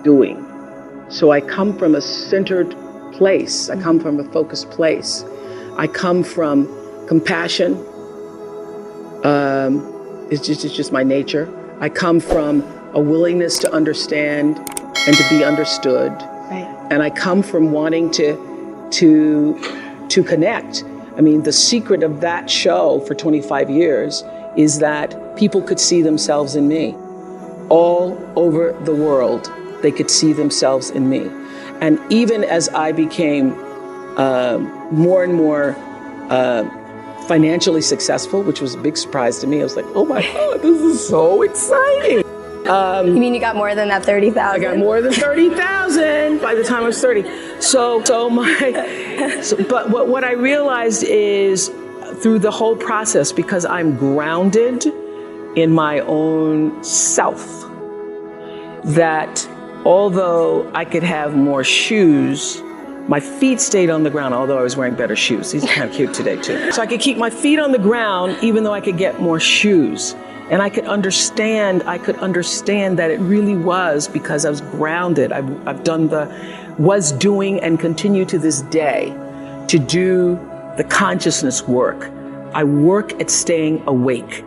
doing. So I come from a centered place. I come from a focused place. I come from compassion. It's just my nature. I come from a willingness to understand and to be understood. Right. And I come from wanting to connect. I mean, the secret of that show for 25 years is that people could see themselves in me. All over the world, they could see themselves in me. And even as I became more and more financially successful, which was a big surprise to me, I was like, oh my God, this is so exciting. You mean you got more than that 30,000? I got more than 30,000 by the time I was 30. But what I realized is through the whole process, because I'm grounded in my own self, that although I could have more shoes, my feet stayed on the ground, although I was wearing better shoes. These are kind of cute today too. So I could keep my feet on the ground even though I could get more shoes. And I could understand that it really was because I was grounded. I've done was doing and continue to this day to do the consciousness work. I work at staying awake.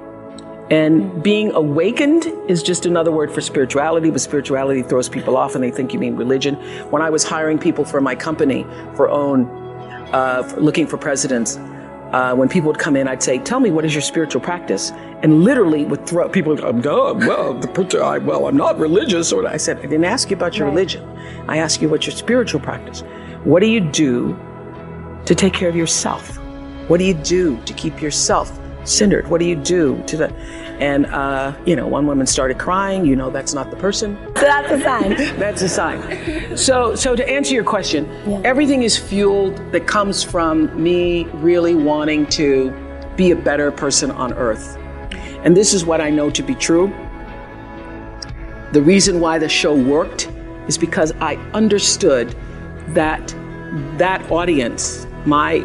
And being awakened is just another word for spirituality, but spirituality throws people off and they think you mean religion. When I was hiring people for my company for looking for presidents, when people would come in, I'd say, tell me, what is your spiritual practice? And literally would throw people, I'm not religious. Or I said, I didn't ask you about your religion. I asked you what's your spiritual practice. What do you do to take care of yourself? What do you do to keep yourself centered? What do you do to the, and one woman started crying, that's not the person. So that's a sign. That's a sign. So to answer your question, everything is fueled that comes from me really wanting to be a better person on earth. And this is what I know to be true. The reason why the show worked is because I understood that audience, my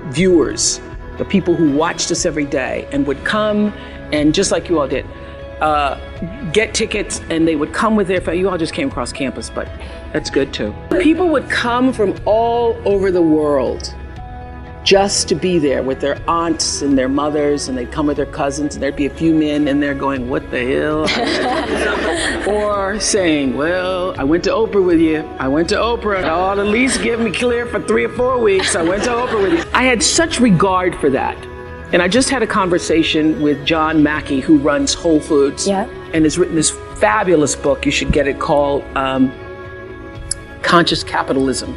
viewers, the people who watched us every day and would come and just like you all did, get tickets, and they would come with their family. You all just came across campus, but that's good too. People would come from all over the world just to be there with their aunts and their mothers, and they'd come with their cousins, and there'd be a few men in there going, what the hell? Or saying, well, I went to Oprah with you. I went to Oprah. Oh, at least give me clear for 3 or 4 weeks. I went to Oprah with you. I had such regard for that. And I just had a conversation with John Mackey, who runs Whole Foods, and has written this fabulous book. You should get it, called Conscious Capitalism.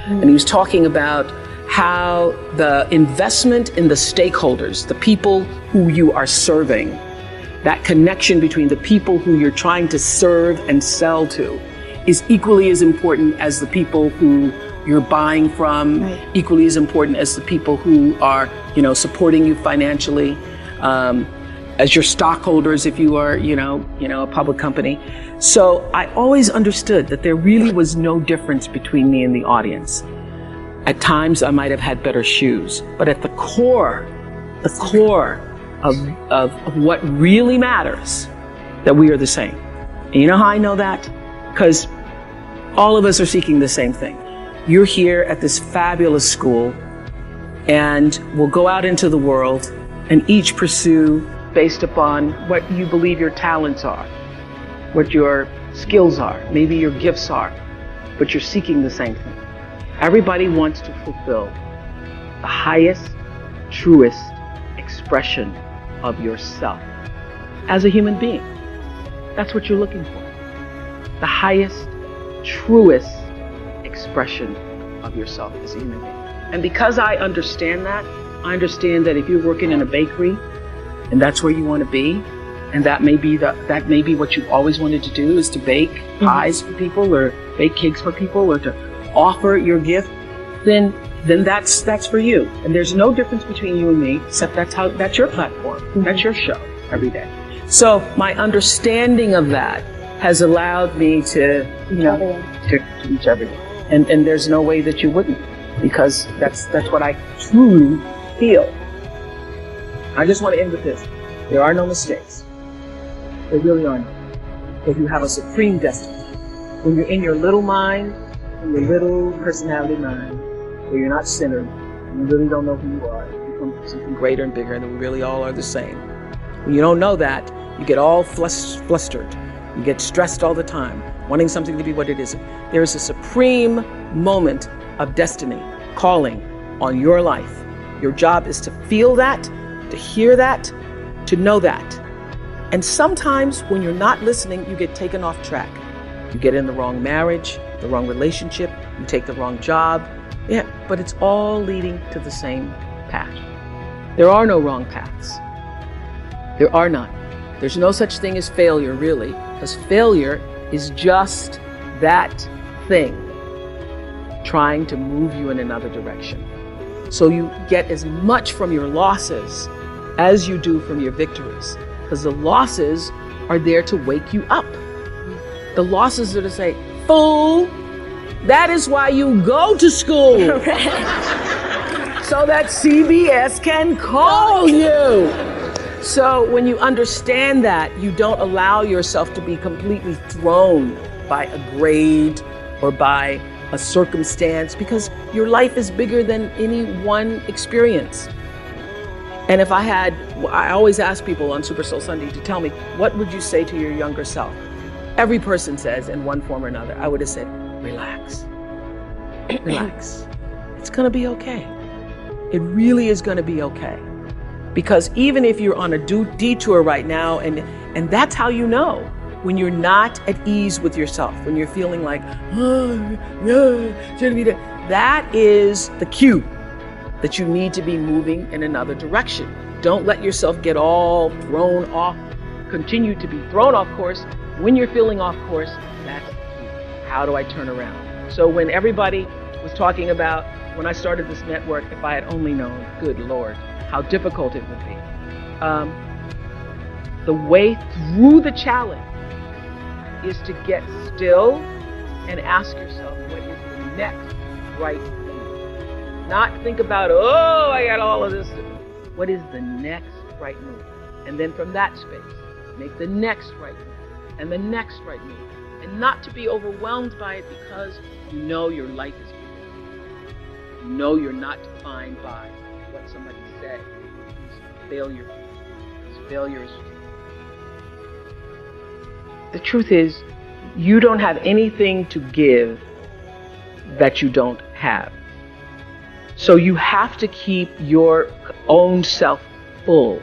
And he was talking about how the investment in the stakeholders, the people who you are serving, that connection between the people who you're trying to serve and sell to is equally as important as the people who you're buying from, equally as important as the people who are, supporting you financially, as your stockholders if you are, a public company. So I always understood that there really was no difference between me and the audience. At times I might have had better shoes, but at the core of what really matters, that we are the same. And you know how I know that? Because all of us are seeking the same thing. You're here at this fabulous school, and we'll go out into the world and each pursue based upon what you believe your talents are, what your skills are, maybe your gifts are, but you're seeking the same thing. Everybody wants to fulfill the highest, truest expression of yourself as a human being. That's what you're looking for. The highest, truest expression of yourself as a human being. And because I understand that if you're working in a bakery and that's where you want to be, and that may be what you've always wanted to do, is to bake pies for people or bake cakes for people or to offer your gift, then that's for you. And there's no difference between you and me, except that's your platform. That's your show every day. So my understanding of that has allowed me to reach everyone. And there's no way that you wouldn't, because that's what I truly feel. I just want to end with this. There are no mistakes. There really are none. Because you have a supreme destiny. When you're in your little mind, in your little personality mind, where you're not centered, and you really don't know who you are, you become something greater and bigger, and we really all are the same. When you don't know that, you get all flustered. You get stressed all the time, wanting something to be what it isn't. There is a supreme moment of destiny calling on your life. Your job is to feel that, to hear that, to know that. And sometimes when you're not listening, you get taken off track. You get in the wrong marriage, the wrong relationship, you take the wrong job. Yeah, but it's all leading to the same path. There are no wrong paths. There are none. There's no such thing as failure, really, because failure is just that thing trying to move you in another direction. So you get as much from your losses as you do from your victories, because the losses are there to wake you up. The losses are to say, fool, that is why you go to school. So that CBS can call you. So when you understand that, you don't allow yourself to be completely thrown by a grade or by a circumstance, because your life is bigger than any one experience. And if I always ask people on Super Soul Sunday to tell me, what would you say to your younger self? Every person says in one form or another, I would have said, relax, relax. It's gonna be okay. It really is gonna be okay. Because even if you're on a detour right now, and that's how you know, when you're not at ease with yourself, when you're feeling like, that is the cue that you need to be moving in another direction. Don't let yourself get all thrown off, continue to be thrown off course. When you're feeling off course, that's the key. How do I turn around? So when everybody was talking about, when I started this network, if I had only known, good Lord, how difficult it would be. The way through the challenge is to get still and ask yourself, what is the next right move? Not think about, oh, I got all of this. What is the next right move? And then from that space, make the next right move and the next right move. And not to be overwhelmed by it, because you know your life is bigger. You know you're not defined by what somebody said. Failure. Failure is. The truth is, you don't have anything to give that you don't have. So you have to keep your own self full.